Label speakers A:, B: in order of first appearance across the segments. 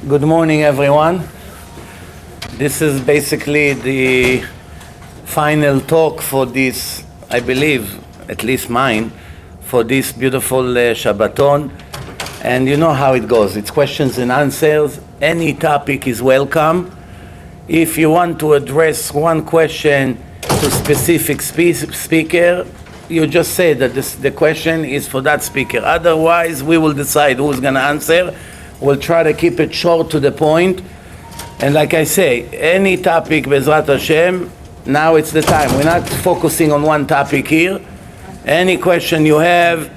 A: Good morning, everyone. This is basically the final talk for this, I believe, at least mine, for this beautiful Shabbaton. And you know how it goes. It's questions and answers. Any topic is welcome. If you want to address one question to specific speaker, you just say that the question is for that speaker. Otherwise, we will decide who's going to answer. We'll try to keep it short to the point. And like I say, any topic, Bezrat Hashem, now it's the time. We're not focusing on one topic here. Any question you have,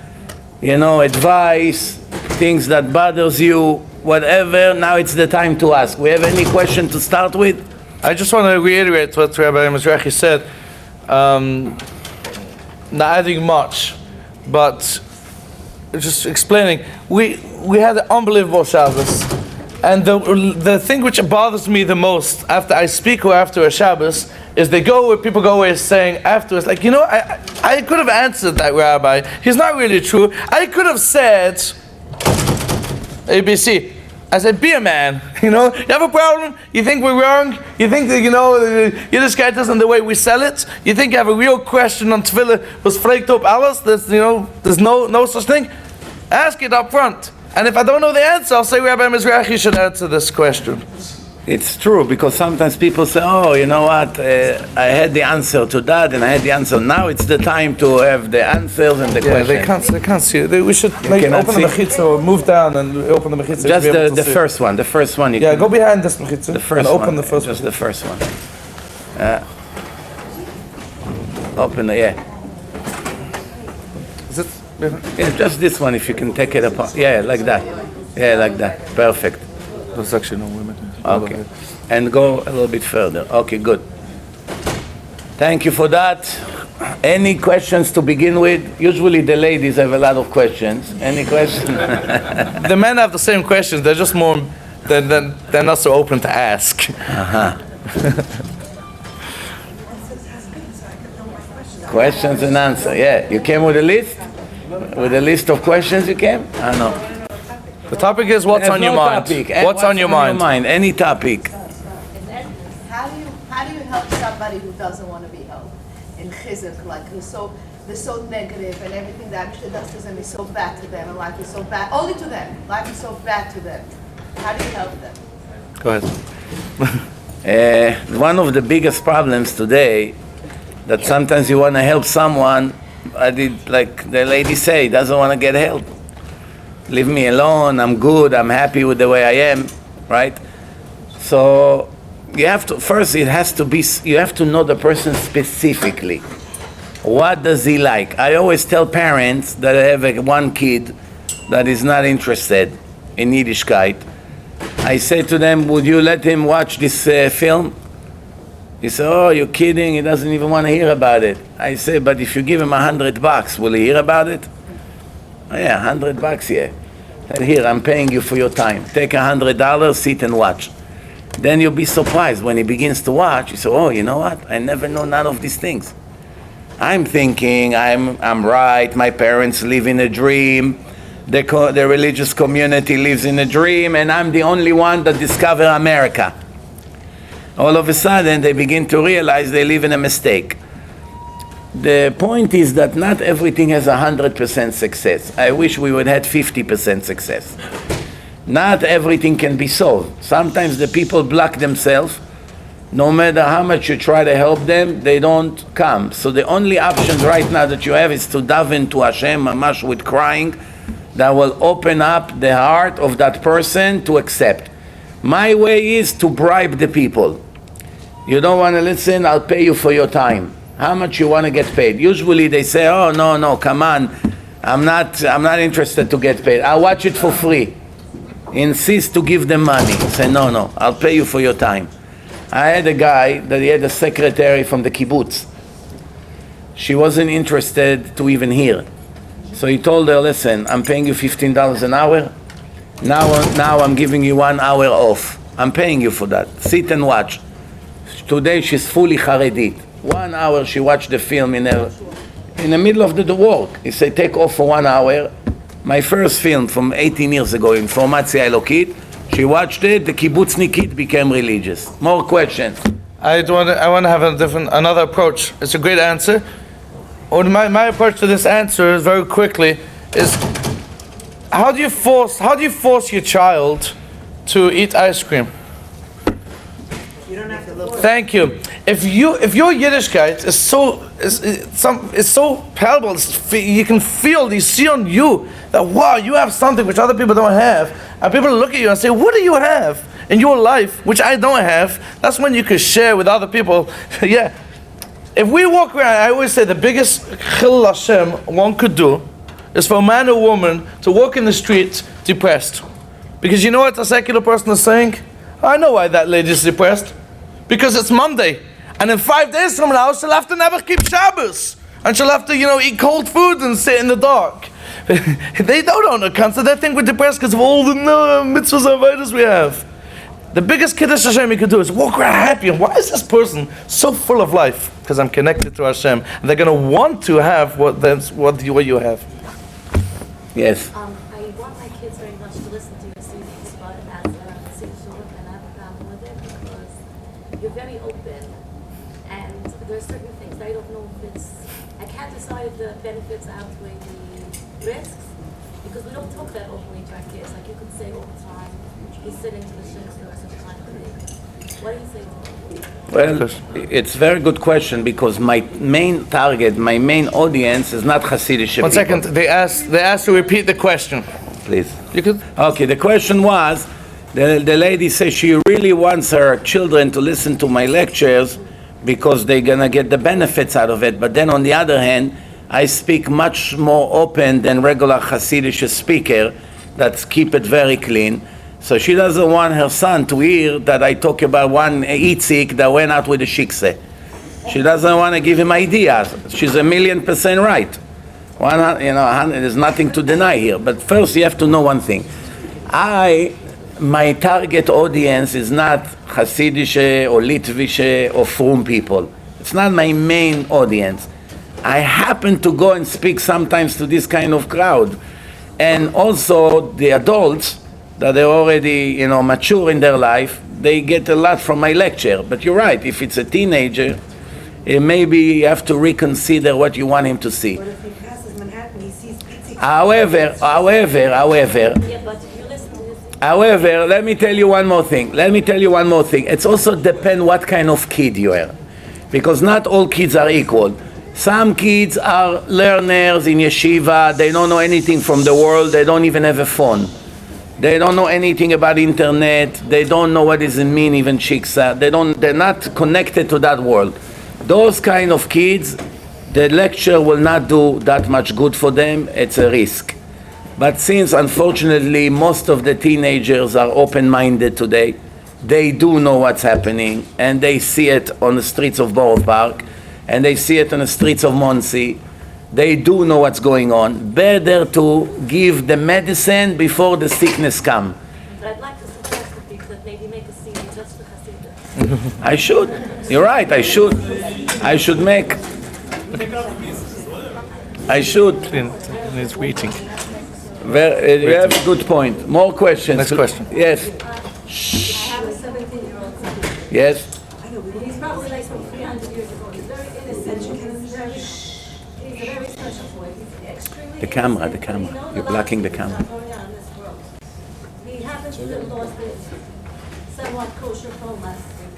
A: advice, things that bothers you, whatever, now it's the time to ask. We have any question to start with?
B: I just want to reiterate what Rabbi Mizrachi said. Not adding much, but just explaining. We had an unbelievable Shabbos, and the thing which bothers me the most after I speak or after a Shabbos is people go away saying afterwards, like, I could have answered that rabbi. He's not really true. I could have said ABC. I said, be a man. You have a problem. You think we're wrong. You think that Yiddishkeit isn't the way we sell it. You think you have a real question on tefillah was flaked up alles. There's no such thing. Ask it up front. And if I don't know the answer, I'll say Rabbi Mizrachi should answer this question.
A: It's true, because sometimes people say, oh, you know what, I had the answer to that, and I had the answer. Now it's the time to have the answers and the questions.
B: They can't see it. We should open the mechitza or move down and open the mechitza.
A: Just the first one. The first one.
B: Yeah, go behind this mechitza.
A: The first
B: and open
A: one.
B: The first
A: just
B: one.
A: The first one. Open the, yeah.
B: Is it?
A: Yeah, just this one, if you can take it apart. Yeah, like that. Yeah, like that. Perfect.
B: There's actually no women.
A: Okay. And go a little bit further. Okay, good. Thank you for that. Any questions to begin with? Usually the ladies have a lot of questions. Any questions?
B: The men have the same questions. They're just more, they're not so open to ask.
A: Questions and answers. Yeah. You came with a list? With a list of questions you came? I know.
B: The topic is what's on your mind. What's on your mind?
A: Any topic.
C: How do you help somebody who doesn't want to be helped in chizuk, like they're so negative and everything that actually does to them is so bad to them and life is so bad only to them. Life is so bad to them. How do you help them?
B: Go ahead.
A: One of the biggest problems today that sometimes you want to help someone, like the lady say, doesn't want to get help. Leave me alone, I'm good, I'm happy with the way I am, right? So you have to, first you have to know the person specifically. What does he like? I always tell parents that I have one kid that is not interested in Yiddishkeit. I say to them, would you let him watch this film? He said, oh, you're kidding, he doesn't even want to hear about it. I say, but if you give him $100, will he hear about it? Oh, yeah, $100, yeah. Here, I'm paying you for your time. Take $100, sit and watch. Then you'll be surprised when he begins to watch. You say, oh, you know what? I never know none of these things. I'm thinking I'm right. My parents live in a dream. The religious community lives in a dream, and I'm the only one that discovered America. All of a sudden, they begin to realize they live in a mistake. The point is that not everything has 100% success. I wish we would have 50% success. Not everything can be solved. Sometimes the people block themselves. No matter how much you try to help them, they don't come. So the only option right now that you have is to daven to Hashem, mamash with crying, that will open up the heart of that person to accept. My way is to bribe the people. You don't want to listen, I'll pay you for your time. How much you want to get paid? Usually they say, oh, no, come on. I'm not interested to get paid. I'll watch it for free. Insist to give them money. Say, no, I'll pay you for your time. I had a guy that he had a secretary from the kibbutz. She wasn't interested to even hear. So he told her, listen, I'm paying you $15 an hour. Now I'm giving you 1 hour off. I'm paying you for that. Sit and watch. Today she's fully Haredit. 1 hour she watched the film in the middle of the work. He said, take off for 1 hour. My first film from 18 years ago, Informatia Elokit, She watched it, the kibbutznikit became religious. More questions?
B: I want to have another approach. It's a great answer. My approach to this answer is very quickly is how do you force your child to eat ice cream?
C: You don't have to look.
B: Thank you. If your Yiddishkeit is so palpable, you can feel, you see on you that wow, you have something which other people don't have, and people look at you and say, "What do you have in your life which I don't have?" That's when you can share with other people. Yeah. If we walk around, I always say the biggest chil Hashem one could do is for a man or woman to walk in the street depressed, because you know what a secular person is saying? I know why that lady is depressed. Because it's Monday, and in 5 days from now she'll have to never keep Shabbos, and she'll have to, eat cold food and sit in the dark. They don't know cancer. They think we're depressed because of all the mitzvahs and avodas we have. The biggest kiddush Hashem you could do is walk around happy. And why is this person so full of life? Because I'm connected to Hashem. And they're going to want to have what you have.
A: Yes.
D: I want my kids very much to listen to your CDs, but as a single and I have a problem with it because you're very open, and there are certain things I don't know if I can't decide if the benefits outweigh the risks, because we don't talk that openly to our kids. Like you could say all the time, he's sitting to the shit or some kind of thing. What do you say to them?
A: Well, it's a very good question, because my main target, my main audience is not Hasidic.
B: 1 second. They asked to repeat the question.
A: Please.
B: You could.
A: Okay, the question was, the lady says she really wants her children to listen to my lectures because they're going to get the benefits out of it. But then on the other hand, I speak much more open than regular Hasidic speaker that keep it very clean. So she doesn't want her son to hear that I talk about one Itzik that went out with a shikse. She doesn't want to give him ideas. She's 1,000,000% right. There's nothing to deny here. But first you have to know one thing. My target audience is not Hasidische or Litvische or Frum people. It's not my main audience. I happen to go and speak sometimes to this kind of crowd. And also the adults that are already, mature in their life, they get a lot from my lecture. But you're right, if it's a teenager, maybe you have to reconsider what you want him to see.
E: But if he passes Manhattan, he sees pizza.
A: However,
D: Yeah, but if you listen to his
A: However, let me tell you one more thing. It also depends what kind of kid you are. Because not all kids are equal. Some kids are learners in yeshiva, they don't know anything from the world, they don't even have a phone. They don't know anything about internet, they don't know what does it mean even shiksa, they're not connected to that world. Those kind of kids, the lecture will not do that much good for them, it's a risk. But since unfortunately most of the teenagers are open-minded today, they do know what's happening and they see it on the streets of Borough Park and they see it on the streets of Monsey. They do know what's going on. Better to give the medicine before the sickness comes.
D: But I'd like to suggest to people that maybe make a CD just for Hasidus.
A: I should. You're right, I should. I should make. I should.
B: It's waiting.
A: You have a good point. More questions.
B: Next question.
A: Yes.
D: I have a 17-year-old son.
A: Yes.
D: He's probably like from 300 years ago. He's very innocent. He's a very special boy. He's extremely
A: The camera.
D: innocent, but he knows
A: You're
D: a lot
A: blocking the
D: of things
A: camera.
D: that are going on in this world. He happens to have lost his somewhat kosher phone last week.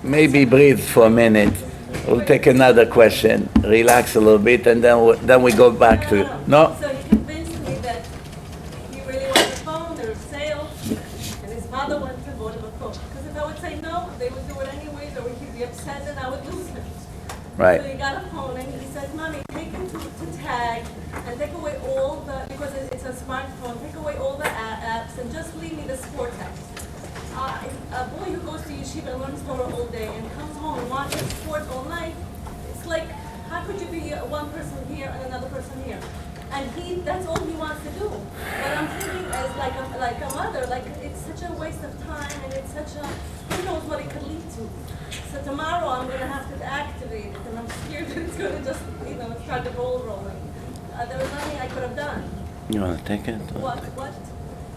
A: Maybe breathe for a minute. We'll take another question. Relax a little bit, and then we go back to it. No.
D: So he convinced me that he really wants a phone, there was sales, and his mother went to vote him a phone. Because if I would say no, they would do it anyways, or he'd be upset and I would lose him.
A: Right.
D: So he got a phone and he said, Mommy, take him to tag and take away all the, because it's a smartphone, take away all the apps and just leave me the sport apps. A boy who goes to yeshiva and learns Torah all day and comes home and watches sports all night, it's like, how could you be one person here and another person here? And that's all he wants to do. But I'm thinking as like a mother, like it's such a waste of time and it's such a
F: who knows what it could lead to. So tomorrow I'm going to have to activate it, and I'm scared that it's going to just, start the ball rolling. There was nothing I could have done.
A: You want to take it?
F: What?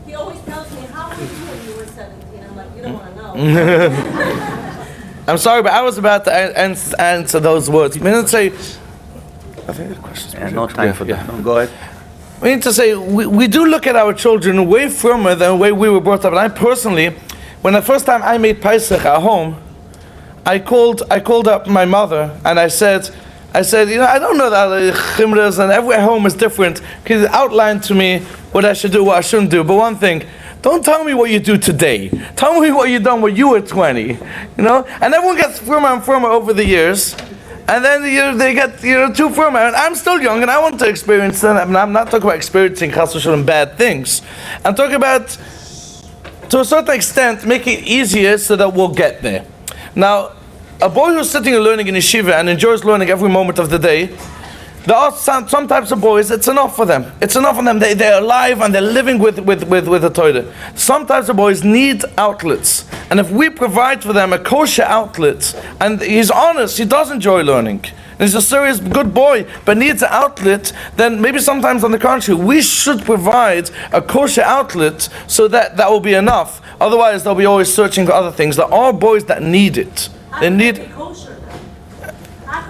F: He always tells me, how were you when you were 17? I'm like, you don't want to know.
B: I'm sorry, but I was about to answer those words. We need to say, I think the question's
A: No time for that. No, go ahead.
B: We need to say, we do look at our children way firmer than the way we were brought up. And I personally, when the first time I made Pesach at home, I called up my mother and I said, I don't know that chimras and every home is different. He outlined to me what I should do, what I shouldn't do. But one thing, don't tell me what you do today. Tell me what you done when you were 20. And everyone gets firmer and firmer over the years. And then they get too firm. And I'm still young, and I want to experience that. I mean, I'm not talking about experiencing chas v'shalom bad things. I'm talking about, to a certain extent, make it easier so that we'll get there. Now, a boy who's sitting and learning in yeshiva and enjoys learning every moment of the day, there are some types of boys, it's enough for them. It's enough for them. They're alive and they're living with the Torah. Some types of boys need outlets. And if we provide for them a kosher outlet, and he's honest, he does enjoy learning, and he's a serious good boy, but needs an outlet, then maybe sometimes on the contrary, we should provide a kosher outlet so that will be enough. Otherwise, they'll be always searching for other things. There are boys that need it. They need...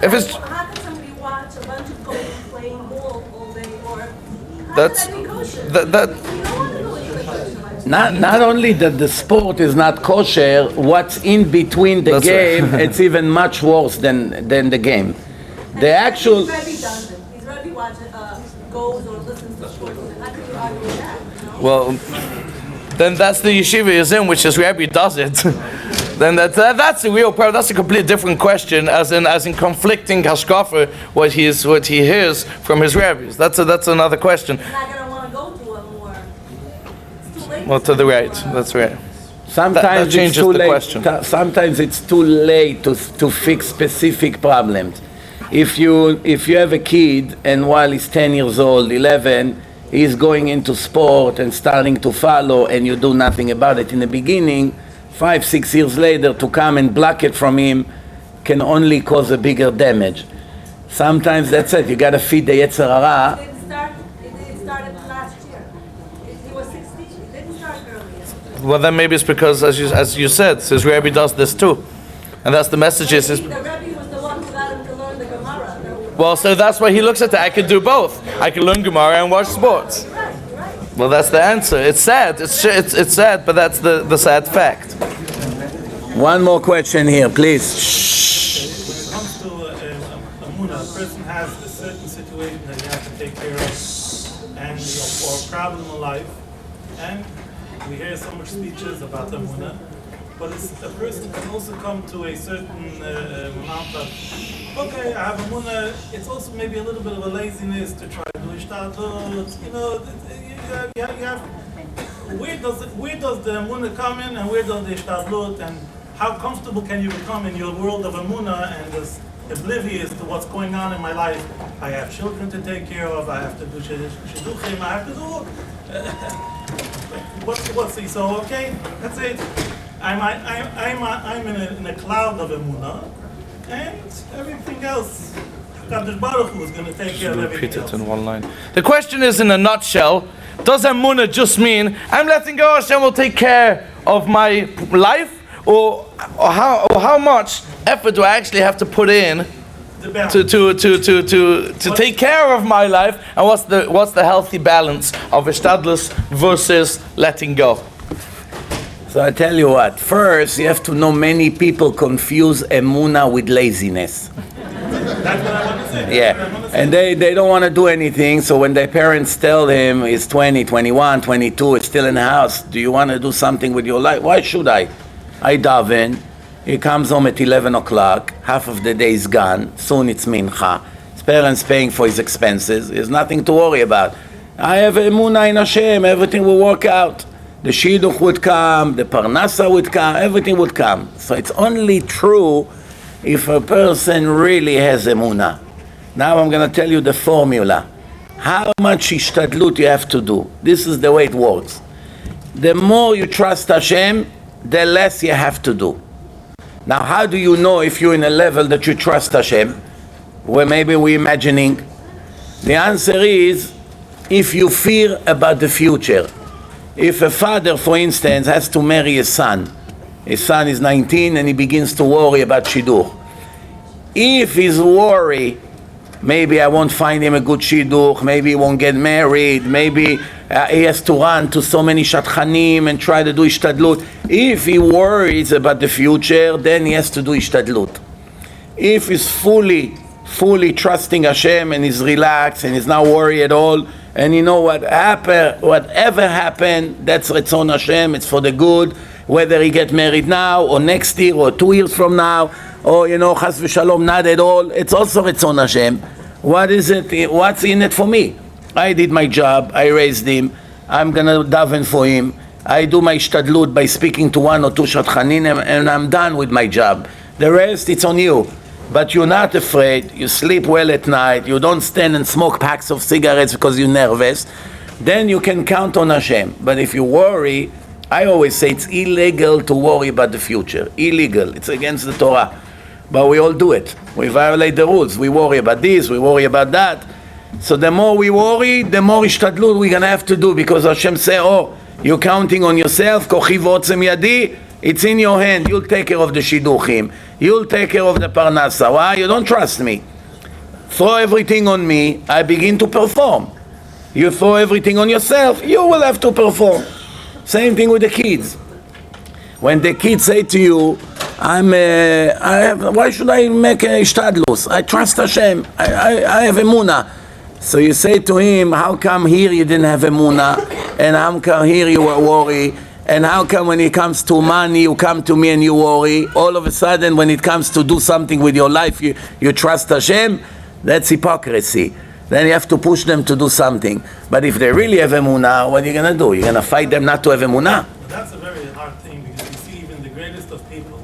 B: If it's...
F: How can somebody watch a bunch of goats playing ball all day, or how
B: That's...
F: can that be kosher?
B: That,
F: You don't want to go into the kosher.
A: Not only that the sport is not kosher, what's in between the
B: That's
A: game,
B: right.
A: it's even much worse than the game. The actual...
F: His Rebbe doesn't. His Rebbe goes or listens to sports. How can you argue with that?
B: Well, then that's the yeshiva is in, which is Rabbi does it. Then that's the real problem. That's a completely different question, as in conflicting hashkafa, what he hears from his rabbis. That's another question.
F: He's not going to want to go to a more. It's too late.
B: Well, to the right. That's right.
A: Sometimes
B: That
A: it's
B: changes
A: too
B: the
A: late.
B: question.
A: Sometimes it's too late to fix specific problems. If you have a kid and while he's 10 years old, 11, he's going into sport and starting to follow, and you do nothing about it in the beginning, 5-6 years later to come and block it from him can only cause a bigger damage. Sometimes that's it. You got to feed the Yetzer Hara.
F: It started last year. He was 16. It didn't start earlier.
B: Well, then maybe it's because, as you said, his rabbi does this too, and that's the message. Is
F: The Rebbe was the one who got him to learn the Gemara.
B: well, so that's why he looks at that. I could do both. I can learn Gemara and watch sports.
F: Right.
B: Well, that's the answer. It's sad. It's sad, but that's the sad fact.
A: One more question here, please.
G: When it comes to Amunah, a person has a certain situation that he has to take care of, and or a problem in life, and we hear so much speeches about Amunah, but a person can also come to a certain amount of, okay, I have Amunah, it's also maybe a little bit of a laziness to try to do Ishtadlut, you have, where does the Amunah come in, and where does the Ishtadlut, and how comfortable can you become in your world of Amunah and just oblivious to what's going on in my life? I have children to take care of, I have to do shidduchim, I have to do what's the, so okay, that's it. I'm in a cloud of Amunah, and everything else, Kadosh Baruch Hu is going to take care of everything
B: Repeat it
G: else.
B: in one line. The question is, in a nutshell, does Amunah just mean I'm letting go, Hashem will take care of my life? Or how much effort do I actually have to put in to take care of my life, and what's the healthy balance of ishtadlus versus letting go?
A: So I tell you what, first you have to know many people confuse emunah with laziness.
G: That's what I want to say.
A: Yeah, and they don't want to do anything, so when their parents tell him he's 20, 21, 22, he's still in the house, do you want to do something with your life? Why should I daven, he comes home at 11 o'clock, half of the day is gone, soon it's mincha, his parents paying for his expenses, there's nothing to worry about. I have emunah in Hashem, everything will work out. The shidduch would come, the parnasa would come, everything would come. So it's only true if a person really has emunah. Now I'm going to tell you the formula. How much ishtadlut you have to do. This is the way it works. The more you trust Hashem, the less you have to do. Now, how do you know if you're in a level that you trust Hashem? Where maybe we're imagining. The answer is, if you fear about the future. If a father, for instance, has to marry his son is 19 and he begins to worry about shidduch. If he's worried, maybe I won't find him a good shidduch, maybe he won't get married, maybe he has to run to so many shatchanim and try to do ishtadlut. If he worries about the future, then he has to do ishtadlut. If he's fully trusting Hashem and he's relaxed and he's not worried at all, and you know whatever happened, that's Ratzon Hashem, it's for the good, whether he get married now or next year or 2 years from now, or Chas v'Shalom, not at all, it's also Ratzon Hashem. What is it? What's in it for me? I did my job, I raised him, I'm gonna daven for him, I do my ishtadlut by speaking to 1 or 2 shatchanim, and I'm done with my job. The rest, it's on you. But you're not afraid, you sleep well at night, you don't stand and smoke packs of cigarettes because you're nervous, then you can count on Hashem. But if you worry, I always say it's illegal to worry about the future. Illegal, it's against the Torah. But we all do it. We violate the rules. We worry about this, we worry about that. So the more we worry, the more ishtadlut we're going to have to do, because Hashem say, you're counting on yourself, kochi v'otzem yadi, it's in your hand, you'll take care of the shidduchim, you'll take care of the parnasa. Why? You don't trust me. Throw everything on me, I begin to perform. You throw everything on yourself, you will have to perform. Same thing with the kids. When the kids say to you, why should I make a ishtadlus? I trust Hashem, I have emunah. So you say to him, how come here you didn't have emunah, and how come here you were worried? And how come when it comes to money, you come to me and you worry? All of a sudden, when it comes to do something with your life, you trust Hashem? That's hypocrisy. Then you have to push them to do something. But if they really have emunah, what are you going to do? You're going to fight them not to have emunah?
G: That's a very hard thing, because you see even the greatest of people,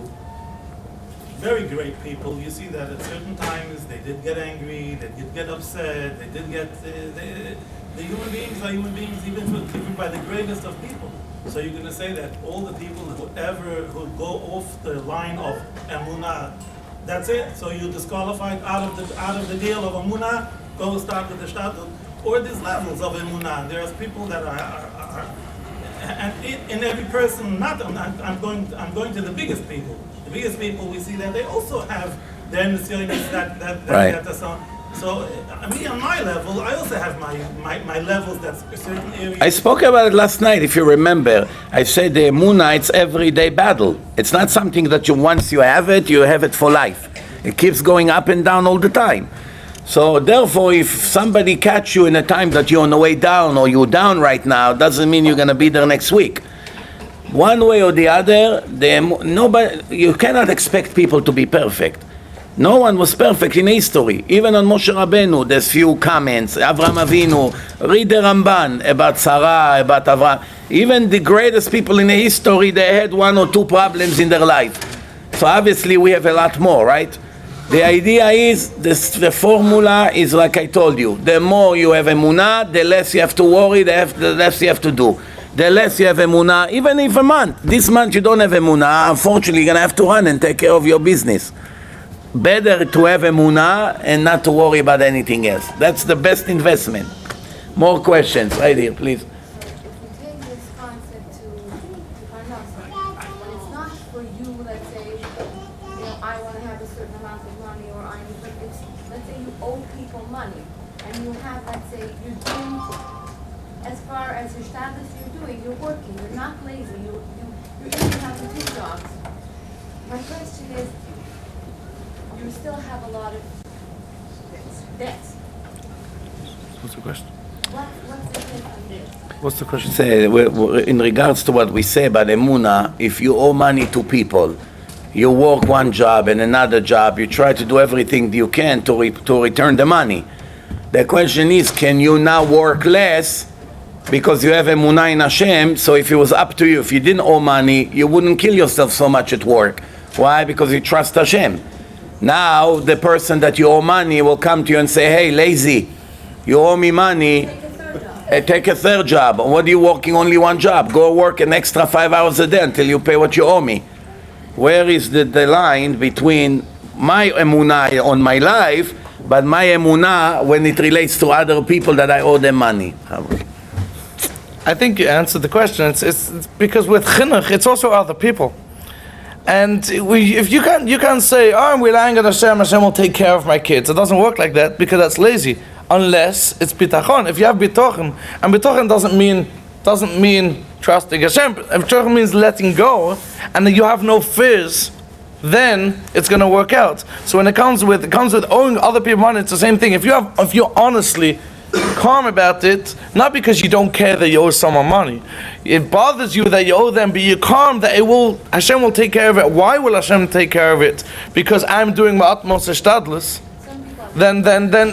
G: very great people, you see that at certain times they did get angry, they did get upset, they did get... the human beings are human beings even by the greatest of people. So you're going to say that all the people who go off the line of emunah, that's it. So you're disqualified out of the deal of emunah. Go start with the shtadlut. Or there's levels of emunah. There's people that are and in every person. I'm going to the biggest people. The biggest people, we see that they also have their nisyonis that. So, me on my level, I also have my levels that's a certain area.
A: I spoke about it last night, if you remember. I said the emunah, it's everyday battle. It's not something that once you have it for life. It keeps going up and down all the time. So therefore, if somebody catch you in a time that you're on the way down, or you're down right now, doesn't mean you're going to be there next week. One way or the other, you cannot expect people to be perfect. No one was perfect in history. Even on Moshe Rabbeinu, there's few comments. Avraham Avinu, read the Ramban about Sarah, about Avraham. Even the greatest people in the history, they had 1 or 2 problems in their life. So obviously we have a lot more, right? The idea is, the formula is like I told you. The more you have emunah, the less you have to worry, the less you have to do. The less you have emunah, even if this month you don't have emunah, unfortunately you're going to have to run and take care of your business. Better to have emunah and not to worry about anything else. That's the best investment. More questions, right here, please.
H: If you take this concept to parnasa, when it's not for you, let's say, I want to have a certain amount of money, or let's say you owe people money, and you have, let's say, you're doing, as far as your status you're doing, you're working, you're not lazy, you're even having 2 jobs. My question is, you still have a lot of debts.
B: What's the question?
H: What's the take on this?
B: What's the question?
A: Say, in regards to what we say about emunah, if you owe money to people, you work one job and another job, you try to do everything you can to return the money. The question is, can you now work less because you have emunah in Hashem? So if it was up to you, if you didn't owe money, you wouldn't kill yourself so much at work. Why? Because you trust Hashem. Now the person that you owe money will come to you and say, hey, lazy, you owe me money.
F: Take a third job.
A: Take a third job. What are you working only one job? Go work an extra 5 hours a day until you pay what you owe me. Where is the line between my emunah on my life, but my emunah when it relates to other people that I owe them money?
B: I think you answered the question. It's because with chinuch, it's also other people. And if you can't say, oh, I'm relying on Hashem, Hashem will take care of my kids. It doesn't work like that because that's lazy. Unless it's bitachon. If you have bitachon, and bitachon doesn't mean trusting Hashem. If bitachon means letting go, and you have no fears, then it's going to work out. So when it comes with owing other people money, it's the same thing. If you're honestly calm about it, not because you don't care that you owe someone money, it bothers you that you owe them, but you're calm that Hashem will take care of it. Why will Hashem take care of it? Because I'm doing my utmost hishtadlus. Then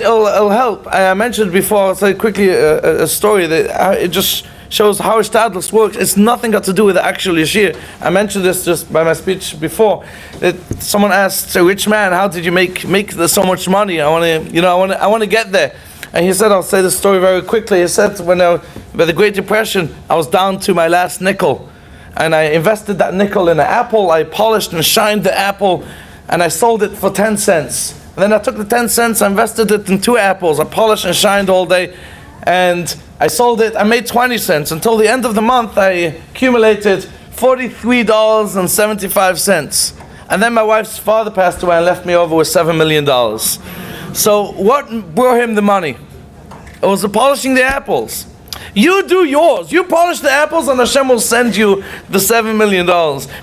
B: it'll help. I mentioned before, I'll say quickly a story that it just shows how hishtadlus works. It's nothing got to do with the actual yeshir. I mentioned this just by my speech before. That someone asked a rich man, "How did you make so much money? I want to get there." And he said, I'll say this story very quickly. He said, by the Great Depression, I was down to my last nickel. And I invested that nickel in an apple. I polished and shined the apple. And I sold it for 10 cents. And then I took the 10 cents, I invested it in 2 apples. I polished and shined all day. And I sold it, I made 20 cents. Until the end of the month, I accumulated $43.75. And then my wife's father passed away and left me over with $7 million. So what brought him the money? It was the polishing the apples. You do yours. You polish the apples and Hashem will send you the $7 million.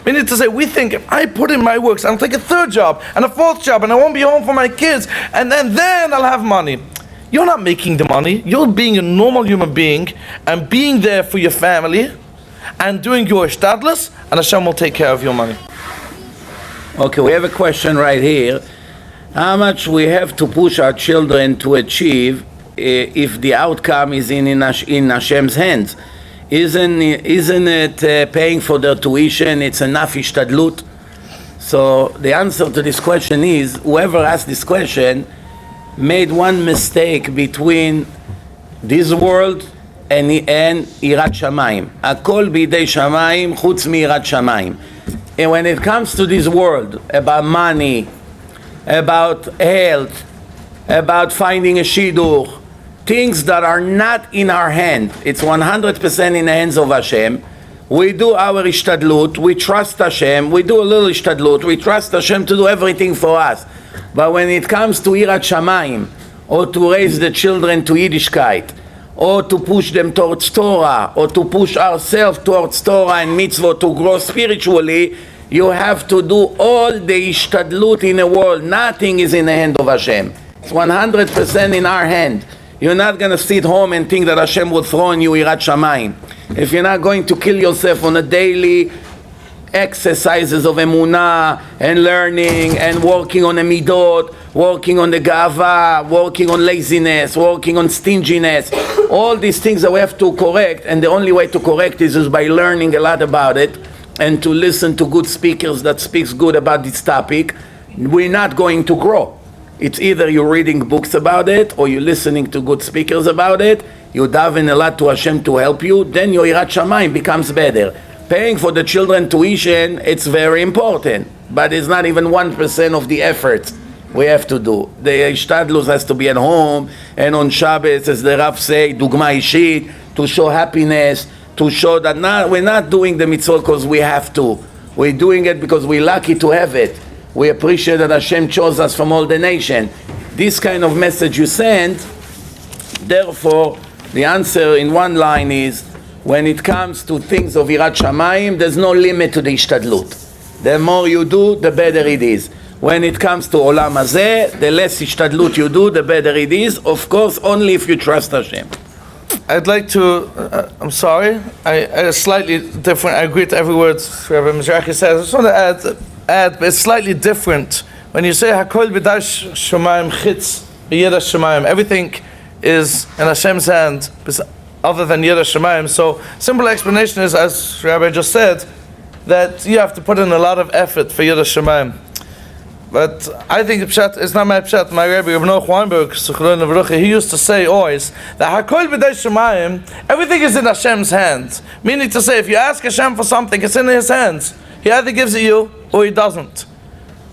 B: We need to say, we think if I put in my works, I'll take a 3rd job and a 4th job and I won't be home for my kids and then I'll have money. You're not making the money. You're being a normal human being and being there for your family and doing your hishtadlus, and Hashem will take care of your money.
A: Okay, we have a question right here. How much we have to push our children to achieve if the outcome is in Hashem's hands? Isn't it paying for their tuition? It's enough ishtadlut. So the answer to this question is, whoever asked this question made one mistake between this world and Yirat Shamayim. Akol bidei Shamayim chutz mi Yirat Shamayim. And when it comes to this world, about money, about health, about finding a shidduch, things that are not in our hand, it's 100% in the hands of Hashem. We do our ishtadlut, we trust Hashem, we do a little ishtadlut, we trust Hashem to do everything for us. But when it comes to Yirat Shamayim, or to raise the children to Yiddishkeit, or to push them towards Torah, or to push ourselves towards Torah and mitzvah to grow spiritually, you have to do all the ishtadlut in the world. Nothing is in the hand of Hashem. It's 100% in our hand. You're not going to sit home and think that Hashem will throw on you Yirat Shamayim. If you're not going to kill yourself on a daily exercises of emunah and learning and working on the midot, working on the gava, working on laziness, working on stinginess, all these things that we have to correct, and the only way to correct is by learning a lot about it and to listen to good speakers that speaks good about this topic. We're not going to grow. It's either you're reading books about it or you're listening to good speakers about it, you daven a lot to Hashem to help you, then your Yirat Shamayim becomes better. Paying for the children tuition, it's very important, but it's not even 1% of the effort we have to do. The Ishtadlus has to be at home, and on Shabbos, as the Rav say, Dugma Ishit, to show happiness, to show that we're not doing the mitzvah because we have to. We're doing it because we're lucky to have it. We appreciate that Hashem chose us from all the nation. This kind of message you send, therefore, the answer in one line is, when it comes to things of Yirat Shamayim, there's no limit to the ishtadlut. The more you do, the better it is. When it comes to Olam Hazeh, the less ishtadlut you do, the better it is. Of course, only if you trust Hashem.
B: I'd like to, I'm sorry, I slightly different, I agree to every word Rabbi Mizrachi says. I just want to add, but it's slightly different. When you say Hakol b'dash Shamayim chitz b'yirat Shamayim, everything is in Hashem's hand, other than Yirat Shamayim. So, simple explanation is, as Rabbi just said, that you have to put in a lot of effort for Yirat Shamayim. But I think it's not my pshat. My Rabbi Rabbi Weinberg, he used to say always that Hakol b'dei Shemayim, everything is in Hashem's hands. Meaning to say, if you ask Hashem for something, it's in His hands. He either gives it you or He doesn't.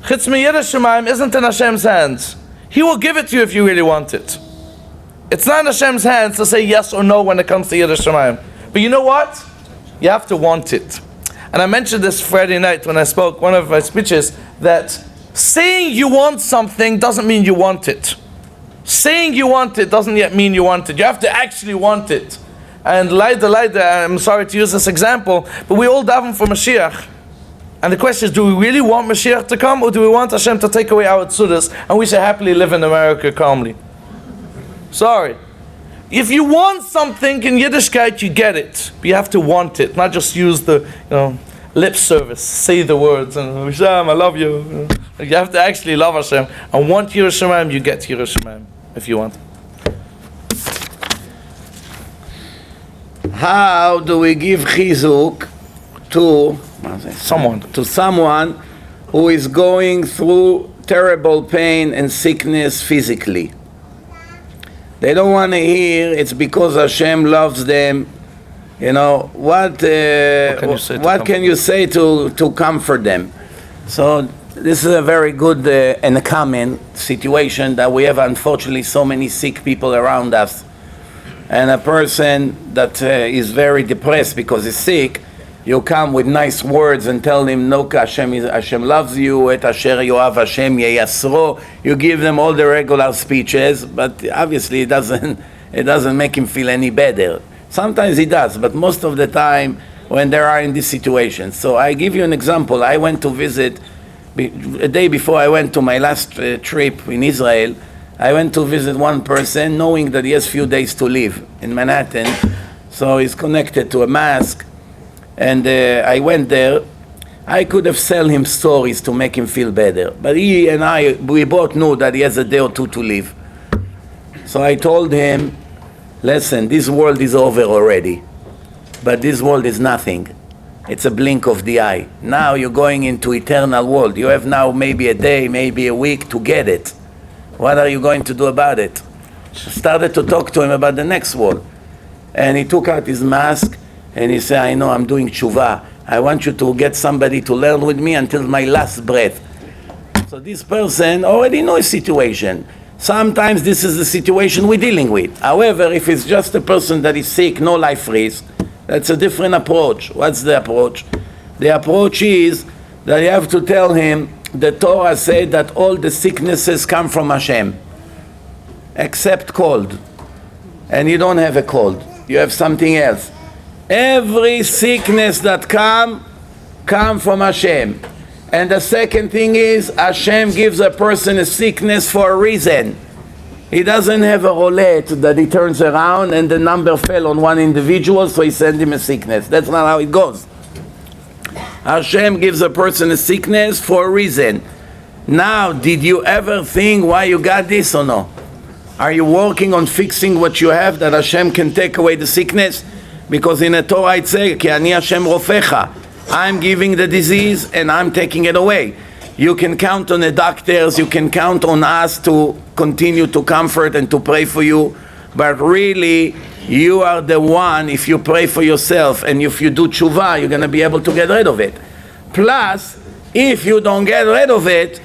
B: Chitz mi'yirah Shemayim isn't in Hashem's hands. He will give it to you if you really want it. It's not in Hashem's hands to say yes or no when it comes to Yirah Shemayim. But you know what? You have to want it. And I mentioned this Friday night when I spoke one of my speeches, that saying you want something doesn't mean you want it. Saying you want it doesn't yet mean you want it. You have to actually want it. And Laida, I'm sorry to use this example, but we all daven for Mashiach. And the question is, do we really want Mashiach to come, or do we want Hashem to take away our tzudas and we should happily live in America calmly? Sorry. If you want something in Yiddishkeit, you get it. But you have to want it, not just use the lip service, say the words, and Hashem, I love you. You have to actually love Hashem. And want Yirah Shemayim, you get Yirah Shemayim, if you want.
A: How do we give chizuk to someone who is going through terrible pain and sickness physically? They don't want to hear it's because Hashem loves them. What can you say to comfort them? So this is a very good and common situation that we have, unfortunately, so many sick people around us. And a person that is very depressed because he's sick, you come with nice words and tell him, no, Hashem loves you, et asher yoav Hashem yeyasro. You give them all the regular speeches, but obviously it doesn't make him feel any better. Sometimes it does, but most of the time when they are in this situation. So I give you an example. I went to visit, a day before I went to my last trip in Israel, I went to visit one person knowing that he has few days to live in Manhattan. So he's connected to a mosque. And I went there. I could have sold him stories to make him feel better. But he and I, we both knew that he has a day or two to live. So I told him, listen, this world is over already. But this world is nothing. It's a blink of the eye. Now you're going into eternal world. You have now maybe a day, maybe a week to get it. What are you going to do about it? Started to talk to him about the next world. And he took out his mask and he said, I know, I'm doing tshuva. I want you to get somebody to learn with me until my last breath. So this person already knows his situation. Sometimes this is the situation we're dealing with. However, if it's just a person that is sick, no life risk, that's a different approach. What's the approach? The approach is that you have to tell him, the Torah said that all the sicknesses come from Hashem, except cold. And you don't have a cold. You have something else. Every sickness that come from Hashem. And the second thing is, Hashem gives a person a sickness for a reason. He doesn't have a roulette that he turns around and the number fell on one individual, so he sends him a sickness. That's not how it goes. Hashem gives a person a sickness for a reason. Now, did you ever think why you got this or no? Are you working on fixing what you have that Hashem can take away the sickness? Because in the Torah it says, Ki ani Hashem rofecha. I'm giving the disease and I'm taking it away. You can count on the doctors, you can count on us to continue to comfort and to pray for you, but really, you are the one, if you pray for yourself and if you do tshuva, you're going to be able to get rid of it. Plus, if you don't get rid of it,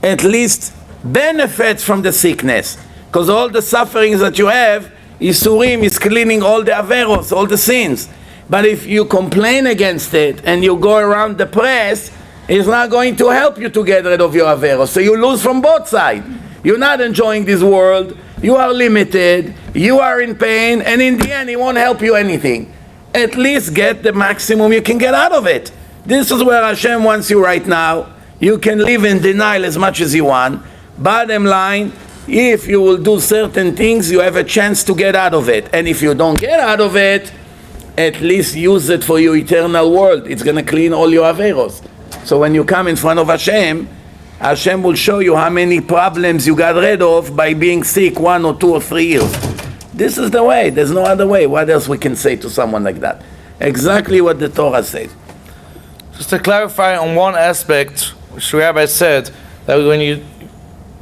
A: at least benefits from the sickness. Because all the sufferings that you have, Yisurim is cleaning all the averos, all the sins. But if you complain against it and you go around depressed, it's not going to help you to get rid of your averos. So you lose from both sides. You're not enjoying this world. You are limited, you are in pain, and in the end, it won't help you anything. At least get the maximum you can get out of it. This is where Hashem wants you right now. You can live in denial as much as you want. Bottom line, if you will do certain things, you have a chance to get out of it. And if you don't get out of it, at least use it for your eternal world. It's going to clean all your averos. So when you come in front of Hashem, Hashem will show you how many problems you got rid of by being sick 1 or 2 or 3 years. This is the way. There's no other way. What else we can say to someone like that? Exactly what the Torah says.
B: Just to clarify on one aspect, which the Rabbi said, That when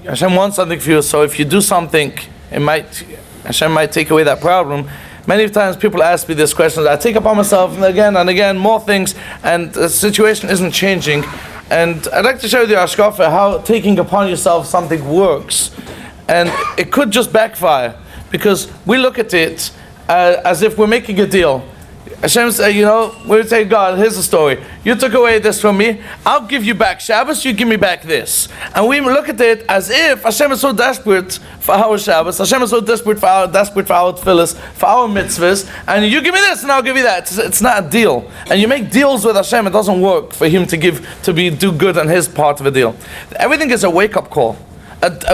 B: Hashem wants something for you, so if you do something, Hashem might take away that problem. Many times people ask me this question. I take upon myself and again more things, and the situation isn't changing. And I'd like to show you the Ashkafa, how taking upon yourself something works. And it could just backfire, because we look at it as if we're making a deal. Hashem said, we would say, God, here's the story. You took away this from me, I'll give you back Shabbos, you give me back this. And we look at it as if Hashem is so desperate for our Shabbos, Hashem is so desperate for our tefillas, for our mitzvahs, and you give me this and I'll give you that. It's not a deal. And you make deals with Hashem, it doesn't work for Him to do good on His part of a deal. Everything is a wake-up call.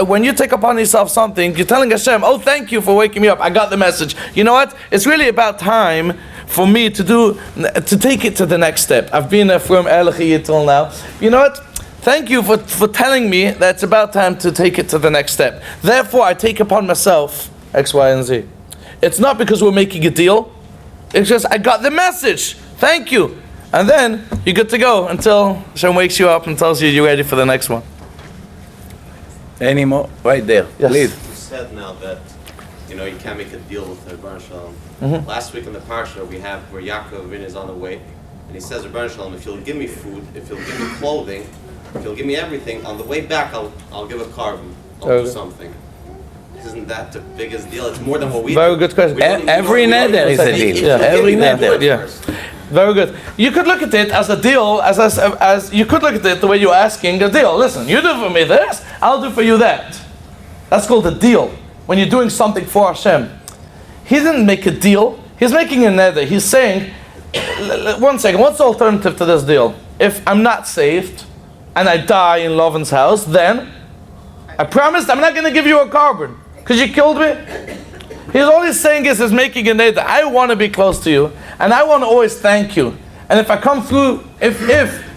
B: When you take upon yourself something, you're telling Hashem, oh, thank you for waking me up, I got the message. You know what? It's really about time for me to take it to the next step. I've been from Ehrlich till now. You know what? Thank you for telling me that it's about time to take it to the next step. Therefore, I take upon myself X, Y, and Z. It's not because we're making a deal. It's just, I got the message. Thank you. And then, you're good to go until Hashem wakes you up and tells you you're ready for the next one.
A: Any more? Right there,
B: yes.
A: Please.
I: You said now that you can't make a deal with the Rebbeinu Shalom. Last week in the parsha we have where Yaakov Avinu is on the way, and he says, Rebbeinu Shalom, if you'll give me food, if you'll give me clothing, if you'll give me everything, on the way back I'll give a carbon. I'll do something. Isn't that the biggest deal? It's more than what we
B: Very
I: do.
B: good question.
A: Every neder is a deal.
B: Yeah.
A: Every neder.
B: Yeah. Very good. You could look at it as a deal, as you could look at it the way you're asking a deal. Listen, you do for me this, I'll do for you that. That's called a deal. When you're doing something for Hashem. He didn't make a deal. He's making a neder. He's saying, 1 second, what's the alternative to this deal? If I'm not saved and I die in Lavan's house, then I promised I'm not going to give you a carbon because you killed me. All he's saying is he's making a neder. I want to be close to you and I want to always thank you. And if I come through, if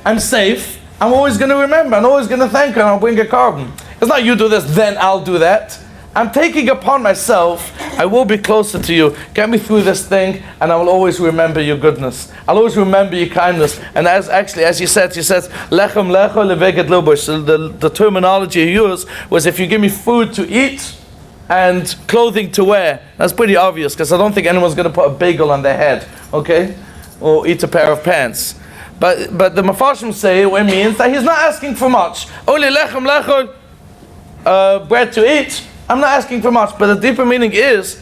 B: I'm safe, I'm always going to remember. I'm always going to thank you and I'll bring a carbon. It's not you do this, then I'll do that. I'm taking upon myself, I will be closer to you. Get me through this thing, and I will always remember your goodness. I'll always remember your kindness. And as he says, lechem lecho leveget lobosh. So the terminology he used was, if you give me food to eat and clothing to wear. That's pretty obvious, because I don't think anyone's going to put a bagel on their head, okay? Or eat a pair of pants. But the Mefarshim say it means that he's not asking for much. Only lechem lecho, bread to eat. I'm not asking for much, but the deeper meaning is,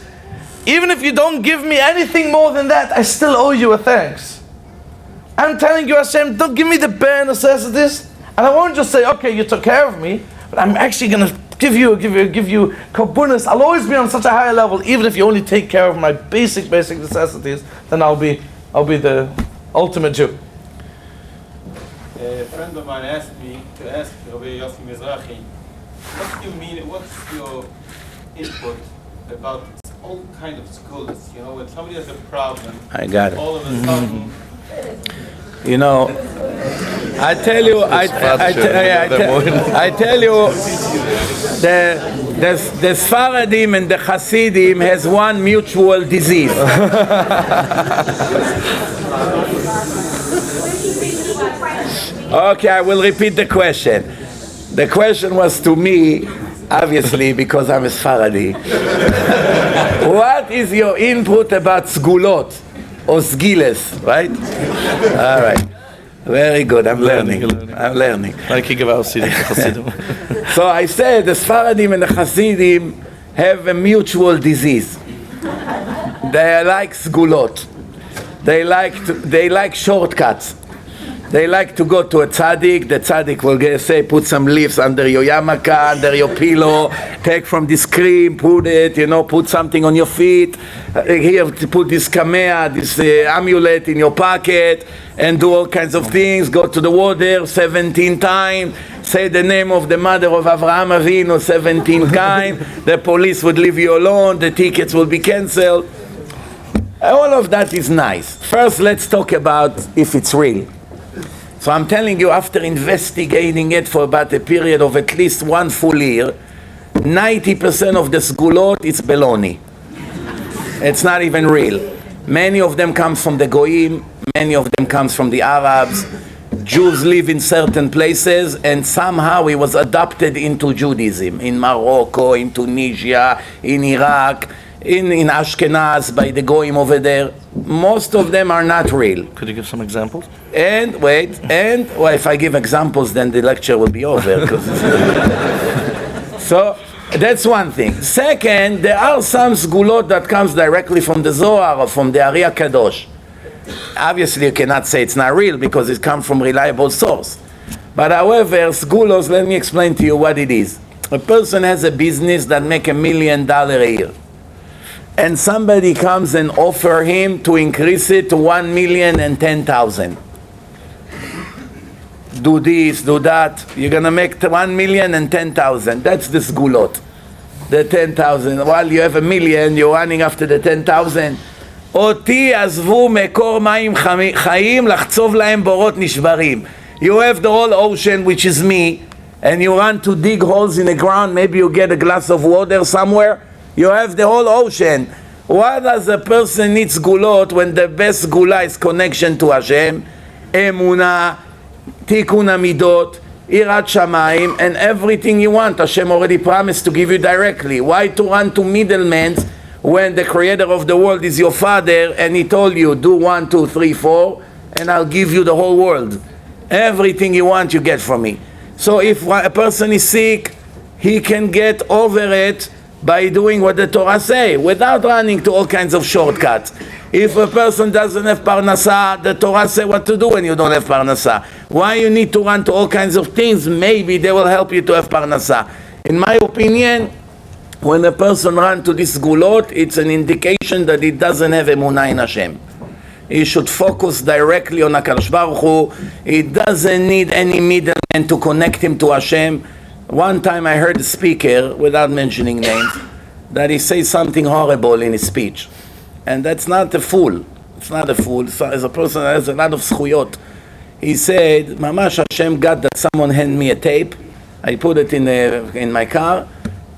B: even if you don't give me anything more than that, I still owe you a thanks. I'm telling you, Hashem, don't give me the bare necessities, and I won't just say, okay, you took care of me, but I'm actually going to give you karbunas. I'll always be on such a higher level, even if you only take care of my basic necessities, then I'll be the ultimate Jew.
J: A friend of mine asked me to ask Rabbi Mizrachi, what do you mean, what's your input about all kind of schools? When somebody has a problem,
A: I got it.
J: all of a sudden,
A: I tell you, the Sfaradim and the Hasidim has one mutual disease. Okay, I will repeat the question. The question was to me, obviously, because I'm a Sfaradi. What is your input about Sgulot or Sgiles, right? All right. Very good. I'm learning. So I said the Sfaradim and the Hasidim have a mutual disease. They are like Sgulot. They like shortcuts. They like to go to a tzaddik. The tzaddik will say, put some leaves under your yarmulke, under your pillow, take from this cream, put it, put something on your feet. Here, put this kamea, this amulet in your pocket, and do all kinds of things. Go to the water 17 times. Say the name of the mother of Avraham Avinu 17 times. The police would leave you alone. The tickets will be cancelled. All of that is nice. First, let's talk about if it's real. So I'm telling you, after investigating it for about a period of at least 1 full year, 90% of the sgulot, it's baloney. It's not even real. Many of them comes from the Goyim, many of them comes from the Arabs. Jews live in certain places, and somehow he was adopted into Judaism, in Morocco, in Tunisia, in Iraq, in Ashkenaz, by the Goyim over there. Most of them are not real.
B: Could you give some examples?
A: And well, if I give examples, then the lecture will be over. So that's one thing. Second, there are some sgulot that comes directly from the Zohar or from the Ari Kadosh. Obviously, you cannot say it's not real because it comes from reliable source. But however, sgulos, let me explain to you what it is. A person has a business that make $1 million a year, and somebody comes and offer him to increase it to 1,010,000. Do this, do that. You're gonna make 1,010,000. That's the sgulot. The 10,000. While you have $1 million, you're running after the 10,000. אותי עזבו מקור מים חיים לחצוב להם בורות נשברים. You have the whole ocean, which is me, and you run to dig holes in the ground. Maybe you get a glass of water somewhere. You have the whole ocean. Why does a person need sgulot when the best sgula is connection to Hashem, emuna, tikkun hamidot, irat shamayim, and everything you want? Hashem already promised to give you directly. Why to run to middlemen when the creator of the world is your father and he told you, do 1, 2, 3, 4, and I'll give you the whole world. Everything you want, you get from me. So if a person is sick, he can get over it by doing what the Torah say, without running to all kinds of shortcuts. If a person doesn't have parnasa, the Torah say what to do when you don't have parnasa. Why you need to run to all kinds of things? Maybe they will help you to have parnasa. In my opinion, when a person runs to this gulot, it's an indication that he doesn't have emunah in Hashem. He should focus directly on HaKadosh Baruch Hu. He doesn't need any middleman to connect him to Hashem. One time I heard a speaker, without mentioning names, that he says something horrible in his speech. And that's not a fool. It's not a fool. So as a person that has a lot of zchuyot. He said, Mamash Hashem got that someone hand me a tape. I put it in my car.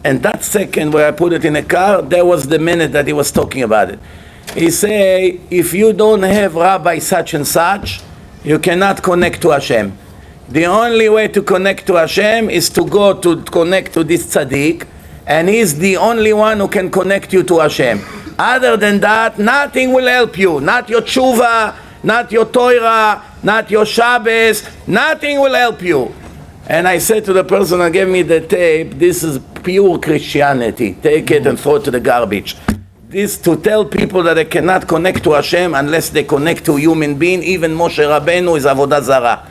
A: And that second where I put it in the car, that was the minute that he was talking about it. He say, if you don't have Rabbi such and such, you cannot connect to Hashem. The only way to connect to Hashem is to go to connect to this tzaddik, and he's the only one who can connect you to Hashem. Other than that, nothing will help you. Not your tshuva, not your Torah, not your Shabbos, nothing will help you. And I said to the person who gave me the tape, this is pure Christianity. Take it and throw it to the garbage. This to tell people that they cannot connect to Hashem unless they connect to a human being. Even Moshe Rabbeinu is avodah zarah.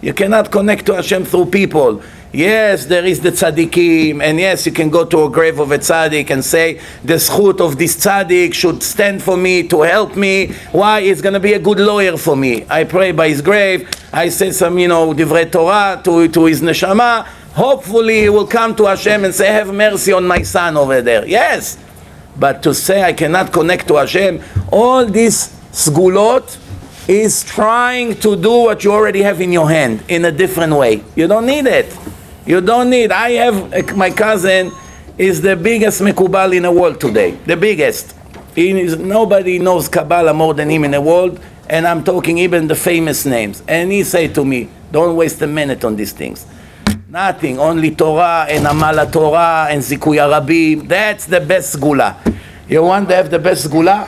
A: You cannot connect to Hashem through people. Yes, there is the tzaddikim, and yes, you can go to a grave of a tzaddik and say, the zchut of this tzaddik should stand for me, to help me. Why? He's going to be a good lawyer for me. I pray by his grave. I say some, divrei Torah to his neshama. Hopefully he will come to Hashem and say, have mercy on my son over there. Yes. But to say I cannot connect to Hashem, all this sgulot is trying to do what you already have in your hand in a different way. You don't need it. You don't need. I have, my cousin is the biggest mekubal in the world today. The biggest. Nobody knows Kabbalah more than him in the world, and I'm talking even the famous names. And he said to me, don't waste a minute on these things. Nothing, only Torah and Amala Torah and Zikuy Arabim. That's the best sgula. You want to have the best sgula?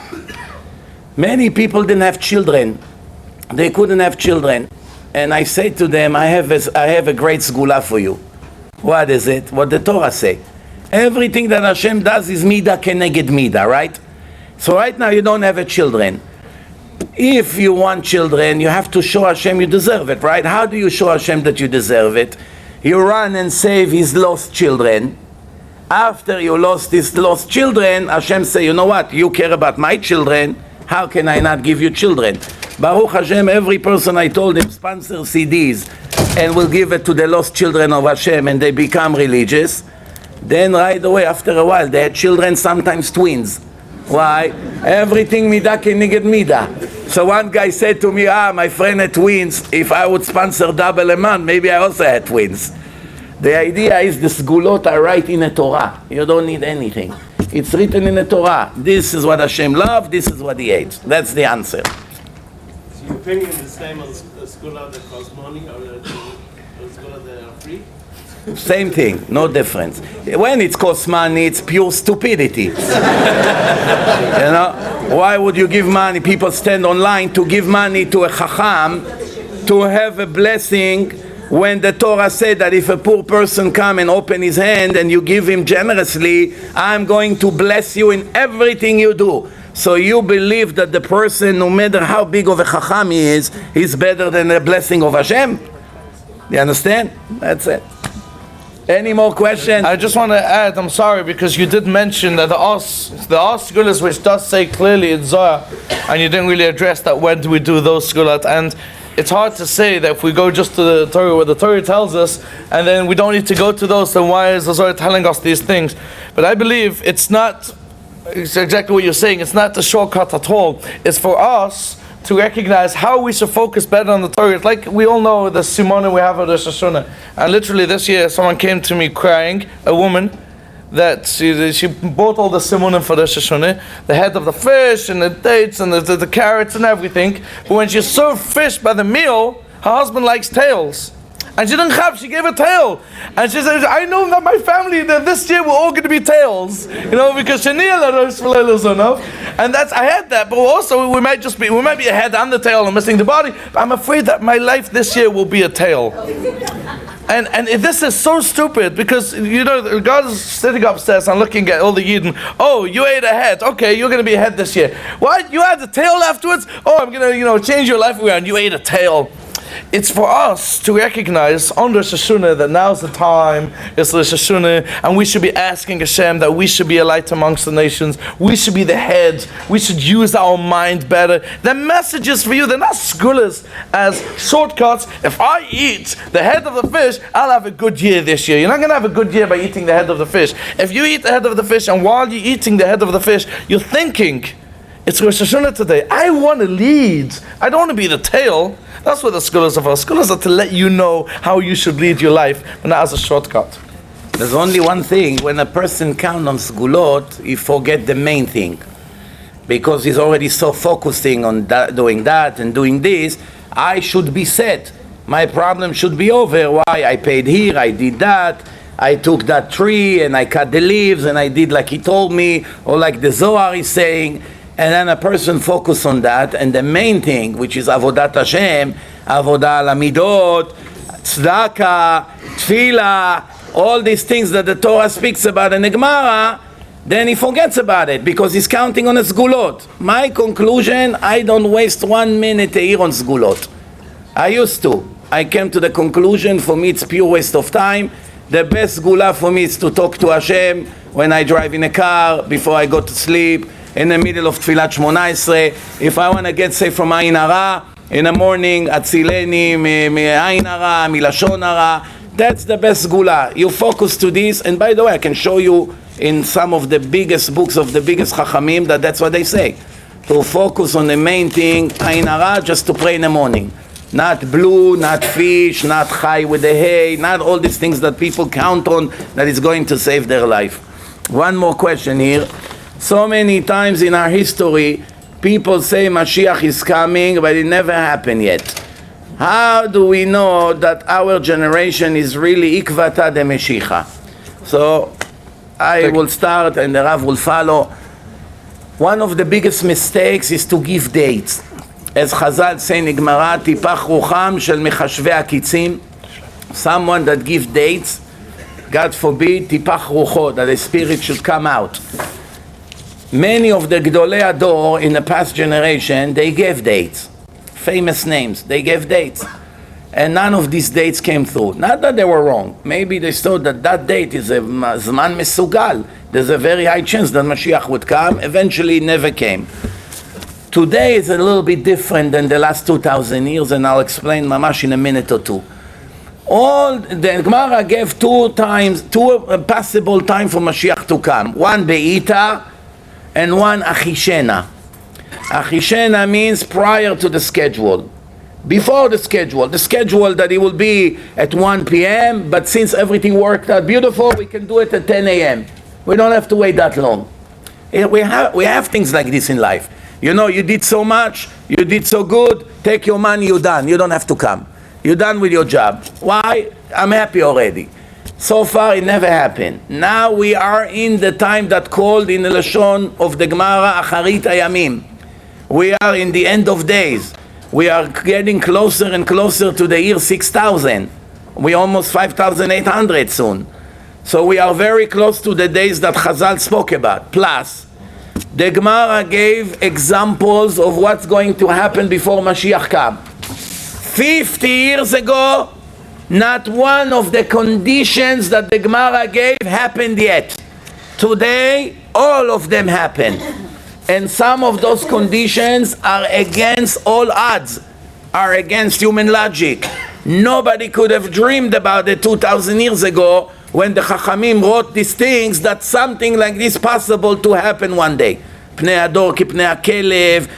A: Many people didn't have children. They couldn't have children. And I say to them, I have a great sgula for you. What is it? What the Torah say. Everything that Hashem does is midah keneged midah, right? So right now you don't have a children. If you want children, you have to show Hashem you deserve it, right? How do you show Hashem that you deserve it? You run and save his lost children. After you lost his lost children, Hashem say, you know what? You care about my children. How can I not give you children? Baruch Hashem, every person I told him, sponsor CDs and will give it to the lost children of Hashem, and they become religious. Then right away, after a while, they had children, sometimes twins. Why? Everything midah keneged midah. So one guy said to me, my friend had twins. If I would sponsor double a month, maybe I also had twins. The idea is the sgulot are right in the Torah. You don't need anything. It's written in the Torah. This is what Hashem loved, this is what he hates. That's the answer.
J: So you opinion the same as the school that costs money or the school that are free?
A: Same thing, no difference. When it costs money, it's pure stupidity. You know, why would you give money? People stand online to give money to a chacham to have a blessing, when the Torah said that if a poor person come and open his hand and you give him generously, I'm going to bless you in everything you do. So you believe that the person, no matter how big of a chacham he is better than the blessing of Hashem? You understand? That's it. Any more questions?
B: I just want to add, I'm sorry, because you did mention that the Skulas, which does say clearly in Zohar, and you didn't really address that, when do we do those Skulat? And it's hard to say that if we go just to the Torah, where the Torah tells us, and then we don't need to go to those, then why is the Zohar telling us these things? But I believe it's exactly what you're saying, it's not the shortcut at all. It's for us to recognize how we should focus better on the Torah. It's like we all know the Simona we have at Rosh Hashanah. And literally this year someone came to me crying, a woman, that she bought all the Simonim for Rosh Hashanah, the head of the fish and the dates and the carrots and everything. But when she served fish by the meal, her husband likes tails. And she didn't have, she gave a tail. And she said, I know that my family, that this year we're all going to be tails. You know, because and that's, I had that, but also we might be a head and the tail and missing the body. But I'm afraid that my life this year will be a tail. And this is so stupid, because, you know, God is sitting upstairs and looking at all the Yidden. Oh, you ate a head. Okay, you're going to be a head this year. What? You had a tail afterwards? Oh, I'm going to, change your life around. You ate a tail. It's for us to recognize on Rosh Hashanah that now's the time, it's Rosh Hashanah, and we should be asking Hashem that we should be a light amongst the nations. We should be the head. We should use our mind better. The messages for you, they're not skulas as shortcuts. If I eat the head of the fish, I'll have a good year this year. You're not going to have a good year by eating the head of the fish. If you eat the head of the fish, and while you're eating the head of the fish, you're thinking, it's Rosh Hashanah today. I want to lead. I don't want to be the tail. That's what the scholars are for. Scholars are to let you know how you should lead your life, but not as a shortcut.
A: There's only one thing. When a person counts on sgulot, he forget the main thing. Because he's already so focusing on doing that and doing this, I should be set. My problem should be over. Why? I paid here, I did that, I took that tree and I cut the leaves and I did like he told me, or like the Zohar is saying. And then a person focus on that, and the main thing, which is avodat Hashem, avodah lamidot, tzedakah, tefillah, all these things that the Torah speaks about in the Gemara, then he forgets about it because he's counting on a sgulot. My conclusion: I don't waste 1 minute a year on sgulot. I used to. I came to the conclusion: for me, it's pure waste of time. The best sgula for me is to talk to Hashem when I drive in a car, before I go to sleep, in the middle of Tfilat Shmona Esrei. If I want to get safe from Ayin Hara, in the morning, Atzileni Ayin Hara, Milashon Hara. That's the best gula. You focus to this, and by the way, I can show you in some of the biggest books of the biggest Chachamim that's what they say. To focus on the main thing, Ayin Hara, just to pray in the morning. Not blue, not fish, not chai with the hay, not all these things that people count on that is going to save their life. One more question here. So many times in our history, people say Mashiach is coming, but it never happened yet. How do we know that our generation is really Ikvata de Meshicha? So I will start and the Rav will follow. One of the biggest mistakes is to give dates. As Chazal say in Gemara, Tipach Rucham shel Mechashvei Akitzim. Someone that gives dates, God forbid, Tipach Rucho, that the spirit should come out. Many of the Gdolei Ador in the past generation, they gave dates. Famous names, they gave dates. And none of these dates came through. Not that they were wrong. Maybe they thought that that date is a Zman Mesugal. There's a very high chance that Mashiach would come. Eventually, it never came. Today is a little bit different than the last 2,000 years, and I'll explain mamash in a minute or two. All the Gemara gave two possible times for Mashiach to come. One Be'ita, and one Achishena. Achishena means prior to the schedule. Before the schedule that it will be at 1 p.m., but since everything worked out beautiful, we can do it at 10 a.m. We don't have to wait that long. We have things like this in life. You know, you did so much, you did so good, take your money, you're done. You don't have to come. You're done with your job. Why? I'm happy already. So far, it never happened. Now we are in the time that called in the Lashon of the Gemara, Acharit Hayamim. We are in the end of days. We are getting closer and closer to the year 6000. We're almost 5800 soon. So we are very close to the days that Chazal spoke about. Plus, the Gemara gave examples of what's going to happen before Mashiach comes. 50 years ago, not one of the conditions that the Gemara gave happened yet. Today, all of them happen. And some of those conditions are against all odds, are against human logic. Nobody could have dreamed about it 2,000 years ago when the Chachamim wrote these things, that something like this possible to happen one day. Pnei Hador ki pnei HaKelev,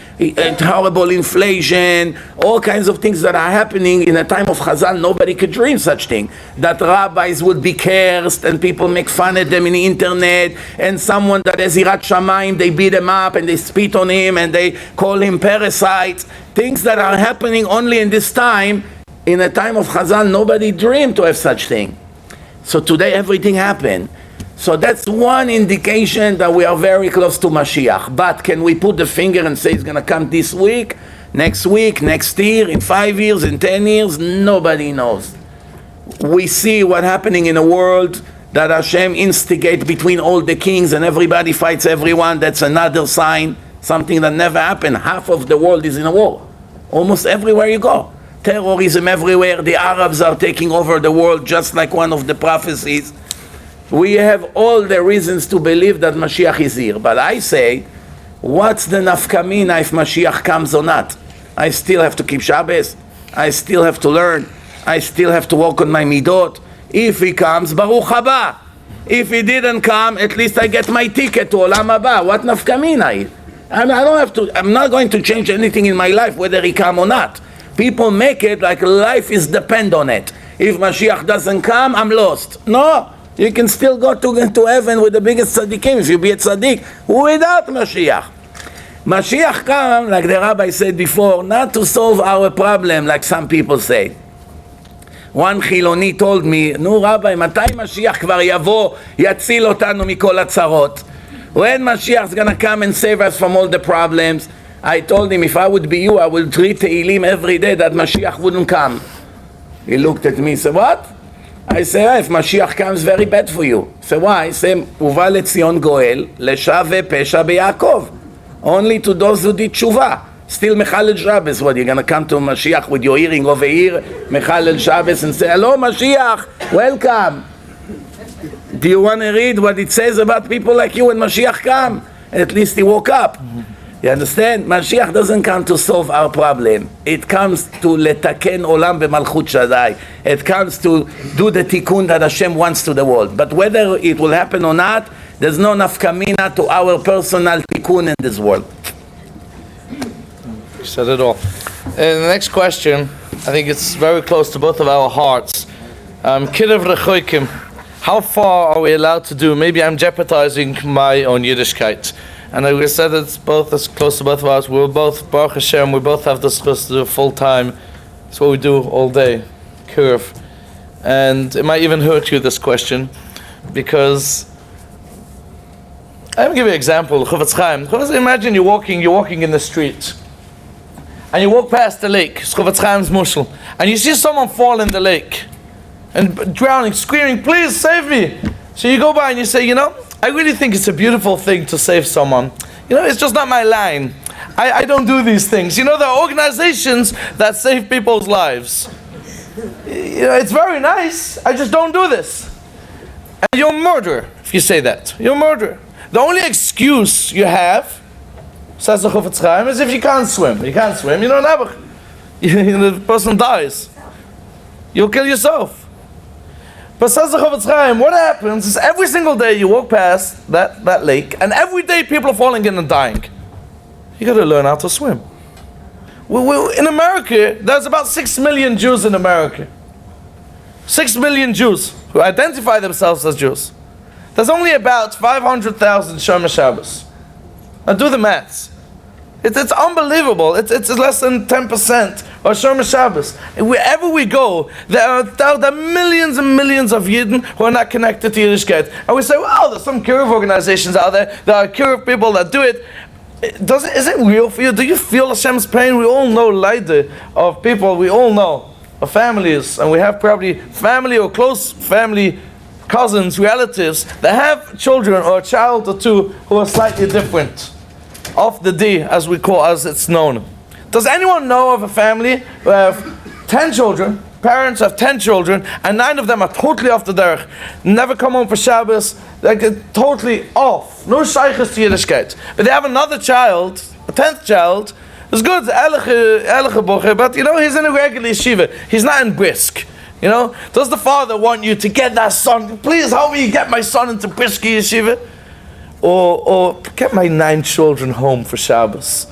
A: horrible inflation, all kinds of things that are happening in a time of Chazal. Nobody could dream such thing. That rabbis would be cursed and people make fun of them in the internet, and someone that has Yirat Shamayim, they beat him up and they spit on him and they call him parasites. Things that are happening only in this time. In a time of Chazal, nobody dreamed to have such thing. So today everything happened. So that's one indication that we are very close to Mashiach. But can we put the finger and say it's going to come this week, next year, in 5 years, in 10 years? Nobody knows. We see what's happening in the world, that Hashem instigates between all the kings and everybody fights everyone. That's another sign, something that never happened. Half of the world is in a war. Almost everywhere you go. Terrorism everywhere. The Arabs are taking over the world, just like one of the prophecies. We have all the reasons to believe that Mashiach is here. But I say, what's the nafkamina if Mashiach comes or not? I still have to keep Shabbos. I still have to learn. I still have to work on my midot. If he comes, Baruch haba. If he didn't come, at least I get my ticket to Olam Haba. What nafkamina? I don't have to. I'm not going to change anything in my life, whether he come or not. People make it like life is depend on it. If Mashiach doesn't come, I'm lost. No, you can still go to heaven with the biggest tzaddikim if you be a tzaddik without Mashiach. Mashiach come, like the rabbi said before, not to solve our problem like some people say. One Chiloni told me, "No, Rabbi, מתי Mashiach כבר יבוא, יציל אותנו מכל הצרות? When Mashiach is going to come and save us from all the problems?" I told him, if I would be you, I would read Tehillim every day that Mashiach wouldn't come. He looked at me and said, what? I said, if Mashiach comes, very bad for you. He said, why? He said, ובא לציון גואל, לשווה פשע ביעקב. Only to those who did tshuva. Still Mechalel Shabbos. What, you're going to come to Mashiach with your earring over here, Mechalel Shabbos, and say, hello Mashiach, welcome. Do you want to read what it says about people like you when Mashiach come? At least he woke up. You understand? Mashiach doesn't come to solve our problem. It comes to letaken olam b'malchut Shaddai. It comes to do the tikkun that Hashem wants to the world. But whether it will happen or not, there's no nafkamina to our personal tikkun in this world.
B: You said it all. And the next question, I think it's very close to both of our hearts. Keravtanu, how far are we allowed to do? Maybe I'm jeopardizing my own Yiddishkeit. And I said it's both as close to both of us. We're both, Baruch Hashem, we both have this chus to do full time. It's what we do all day, curve. And it might even hurt you, this question, because I'm going to give you an example. Chofetz Chaim. Imagine you're walking in the street, and you walk past the lake, Chofetz Chaim's mushal, and you see someone fall in the lake, and drowning, screaming, please save me. So you go by and you say, I really think it's a beautiful thing to save someone. It's just not my line. I don't do these things. There are organizations that save people's lives. It's very nice. I just don't do this. And you're a murderer if you say that. You're a murderer. The only excuse you have, says the Chofetz Chaim, is if you can't swim. You can't swim, you don't have the person dies. You'll kill yourself. But says the Chofetz Chaim, what happens is every single day you walk past that lake, and every day people are falling in and dying. You got to learn how to swim. In America, there's about 6 million Jews in America. 6 million Jews who identify themselves as Jews. There's only about 500,000 Shomer Shabbos. Now do the maths. It's unbelievable. It's less than 10% or Shomer Shabbos. And wherever we go, there are millions and millions of Yidden who are not connected to Yiddishkeit. And we say, well, there's some Kiruv organizations out there. There are Kiruv people that do it. Is it real for you? Do you feel Hashem's pain? We all know Leide of people. We all know of families, and we have probably family or close family, cousins, relatives that have children or a child or two who are slightly different. Off the D, as it's known. Does anyone know of a family who have 10 children, parents have 10 children, and 9 of them are totally off the derech, never come home for Shabbos, they're totally off, no shaykhs to Yiddishkeit. But they have another child, a 10th child, who's good, ehrliche bocher, but he's in a regular yeshiva, he's not in brisk. Does the father want you to get that son, please help me get my son into brisk yeshiva? Or get my 9 children home for Shabbos.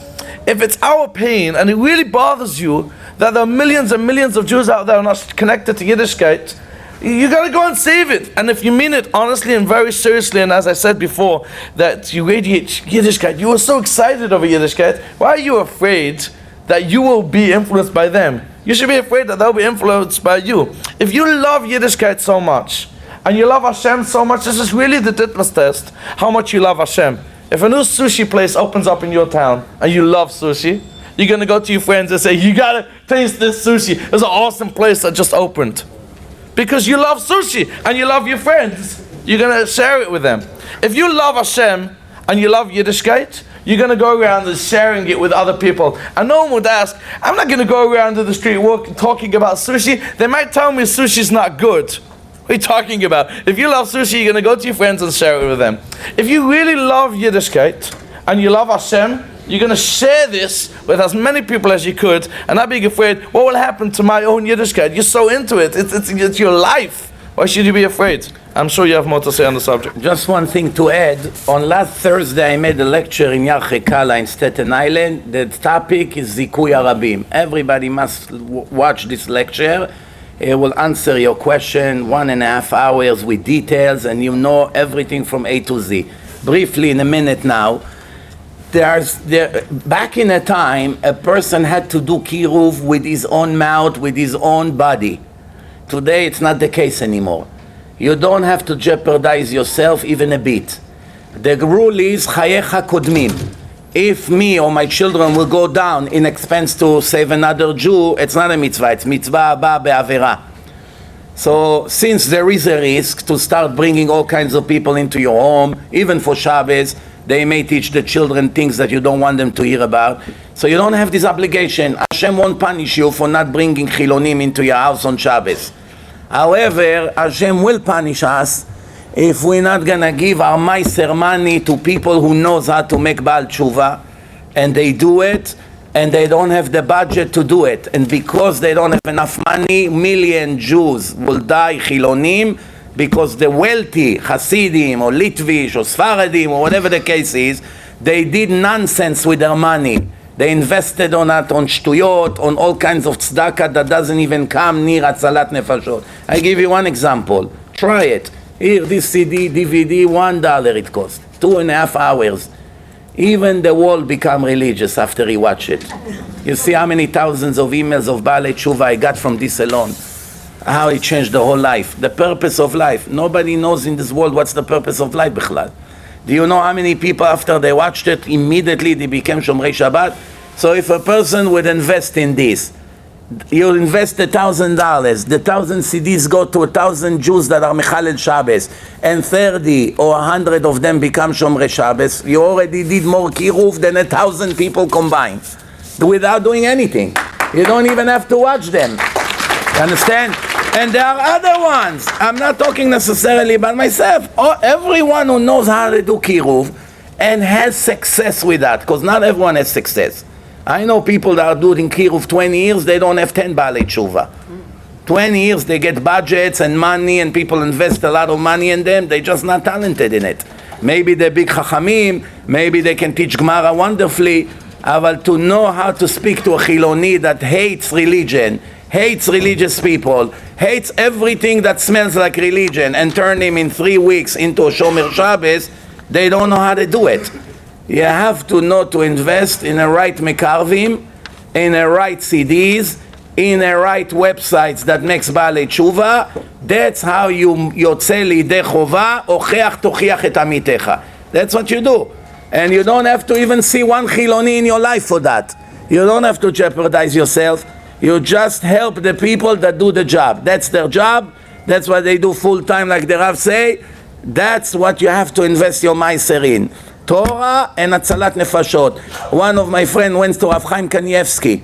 B: If it's our pain, and it really bothers you, that there are millions and millions of Jews out there who are not connected to Yiddishkeit, you got to go and save it. And if you mean it honestly and very seriously, and as I said before, that you radiate Yiddishkeit, you are so excited over Yiddishkeit, why are you afraid that you will be influenced by them? You should be afraid that they'll be influenced by you. If you love Yiddishkeit so much, and you love Hashem so much, this is really the litmus test, how much you love Hashem. If a new sushi place opens up in your town, and you love sushi, you're going to go to your friends and say, you got to taste this sushi. There's an awesome place that just opened. Because you love sushi, and you love your friends, you're going to share it with them. If you love Hashem, and you love Yiddishkeit, you're going to go around and sharing it with other people. And no one would ask, I'm not going to go around to the street talking about sushi. They might tell me sushi's not good. What are you talking about? If you love sushi, you're going to go to your friends and share it with them. If you really love Yiddishkeit and you love Hashem, you're going to share this with as many people as you could, and not being afraid, what will happen to my own Yiddishkeit? You're so into it. It's your life. Why should you be afraid? I'm sure you have more to say on the subject.
A: Just one thing to add. On last Thursday, I made a lecture in Yar Chekala in Staten Island. The topic is Zikui Arabim. Everybody must watch this lecture. It will answer your question, 1.5 hours with details, and you know everything from A to Z. Briefly, in a minute now, back in a time, a person had to do kiruv with his own mouth, with his own body. Today, it's not the case anymore. You don't have to jeopardize yourself even a bit. The rule is chayecha kodmim. If me or my children will go down in expense to save another Jew, it's not a mitzvah, it's mitzvah abba be'avera. So since there is a risk to start bringing all kinds of people into your home, even for Shabbos, they may teach the children things that you don't want them to hear about. So you don't have this obligation. Hashem won't punish you for not bringing chilonim into your house on Shabbos. However, Hashem will punish us if we're not going to give our meiser money to people who knows how to make Baal Tshuva, and they do it, and they don't have the budget to do it. And because they don't have enough money, million Jews will die Chilonim, because the wealthy Hasidim or Litvish or Sfaradim or whatever the case is, they did nonsense with their money. They invested on it, on shtuyot, on all kinds of tzedakah that doesn't even come near Atzalat Nefashot. I give you one example. Try it. Here, this CD, DVD, $1 it costs. 2.5 hours. Even the world become religious after he watch it. You see how many thousands of emails of Baalei Tshuva I got from this alone. How it changed the whole life. The purpose of life. Nobody knows in this world what's the purpose of life, Bichlal. Do you know how many people after they watched it, immediately they became Shomrei Shabbat? So if a person would invest in this, you invest $1,000, the 1,000 CDs go to 1,000 Jews that are Mechalel Shabbos, and 30 or 100 of them become Shomrei Shabbos, you already did more kiruv than 1,000 people combined, without doing anything. You don't even have to watch them. You understand? And there are other ones. I'm not talking necessarily about myself. Everyone who knows how to do kiruv and has success with that, because not everyone has success. I know people that are doing kiruv 20 years, they don't have 10 Baalei Tshuva. 20 years, they get budgets and money, and people invest a lot of money in them, they're just not talented in it. Maybe they're big chachamim, maybe they can teach Gemara wonderfully, but to know how to speak to a Chiloni that hates religion, hates religious people, hates everything that smells like religion, and turn him in 3 weeks into a Shomer Shabbos, they don't know how to do it. You have to know to invest in the right mekarvim, in the right CDs, in the right websites that makes Baalei Tshuva. That's how you yotze lidei chova, ocheach tochiach et amitecha. That's what you do. And you don't have to even see one chiloni in your life for that. You don't have to jeopardize yourself. You just help the people that do the job. That's their job. That's what they do full time, like the Rav say. That's what you have to invest your meiser in. Torah and Atzalat Nefashot. One of my friends went to Rav Chaim Kanievsky.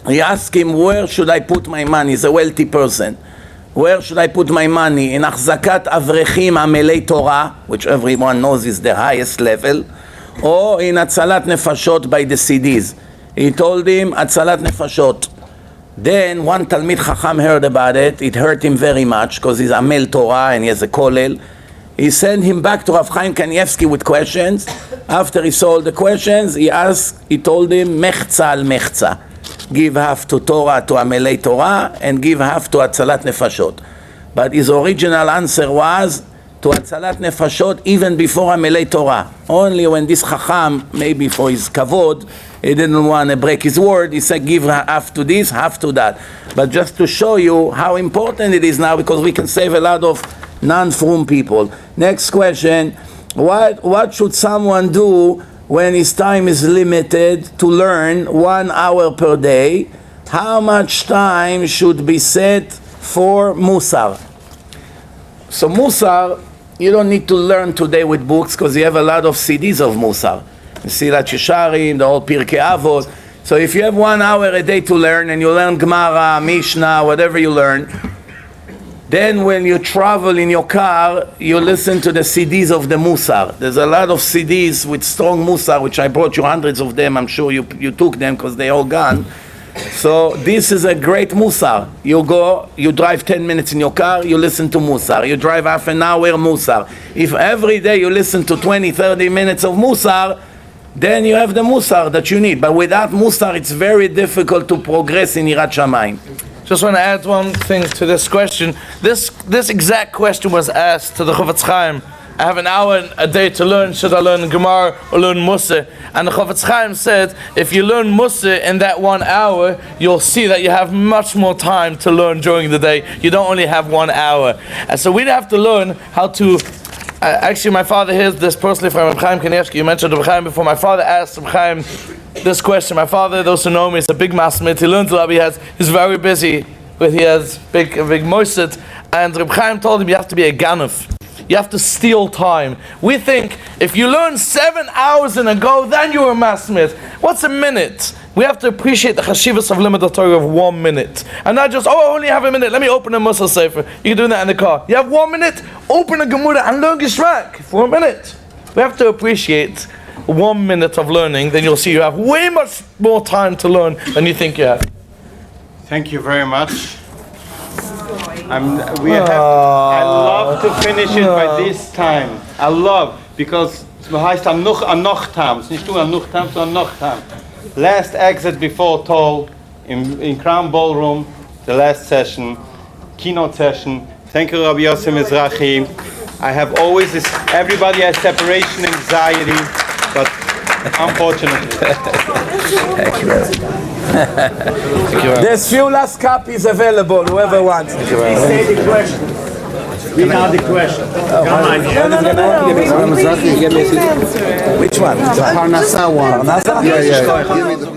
A: He asked him, where should I put my money? He's a wealthy person. Where should I put my money? In Achzakat Avrechim Amelei Torah, which everyone knows is the highest level, or in Atzalat Nefashot by the CDs. He told him, Atzalat Nefashot. Then one Talmid Chacham heard about it. It hurt him very much because he's Amel Torah and he has a kollel. He sent him back to Rav Chaim Kanievsky with questions. After he saw all the questions, he told him, Mechza al Mechza. Give half to Torah, to Amelei Torah, and give half to Atzalat Nefashot. But his original answer was to Atzalat Nefashot even before Amelei Torah. Only when this Chacham, maybe for his kavod, he didn't want to break his word, he said give half to this, half to that. But just to show you how important it is now, because we can save a lot of non-frum people. Next question, what should someone do when his time is limited to learn 1 hour per day? How much time should be set for Musar? So Musar, you don't need to learn today with books because you have a lot of CDs of Musar. Silat Yesharim, the whole Pirkei Avos. So if you have 1 hour a day to learn and you learn Gemara, Mishnah, whatever you learn, then when you travel in your car, you listen to the CDs of the Musar. There's a lot of CDs with strong Musar, which I brought you hundreds of them. I'm sure you took them because they're all gone. So this is a great Musar. You go, you drive 10 minutes in your car, you listen to Musar. You drive half an hour, Musar. If every day you listen to 20, 30 minutes of Musar, then you have the Musar that you need. But without Musar, it's very difficult to progress in Yirat Shamayim.
B: Just want to add one thing to this question. This exact question was asked to the Chofetz Chaim. I have an hour a day to learn. Should I learn Gemara or learn Mussar? And the Chofetz Chaim said, if you learn Mussar in that 1 hour, you'll see that you have much more time to learn during the day. You don't only have 1 hour. And so we'd have to learn how to... actually, my father hears this personally from Rabbi Chaim Kanievsky. You mentioned Rabbi Chaim before. My father asked Rabbi Chaim this question. My father, those who know me, is a big masmid. He learns a lot. He's very busy. He has big moiset. And Rabbi Chaim told him, you have to be a ganef. You have to steal time. We think if you learn 7 hours in a go, then you're a masmid. What's a minute? We have to appreciate the chashivas of limud Torah of 1 minute. And not just, I only have a minute, let me open a Mussar Sefer. You can do that in the car. You have 1 minute, open a Gemara and learn Gishrak for a minute. We have to appreciate 1 minute of learning, then you'll see you have way much more time to learn than you think you have.
J: Thank you very much. I love to finish it by this time. I love, because es heißt am noch tam. Es nicht nur am noch tam, sondern noch tam. Last exit before toll in Crown Ballroom, the last session, keynote session. Thank you, Rabbi Mizrachi. I have always this, everybody has separation anxiety, but unfortunately.
A: Thank you very much. There's few last copies available, whoever wants.
K: Please say the question. Read out the question.
A: Which one?
K: The Parnassa one.
A: Parnassa?
K: Yeah.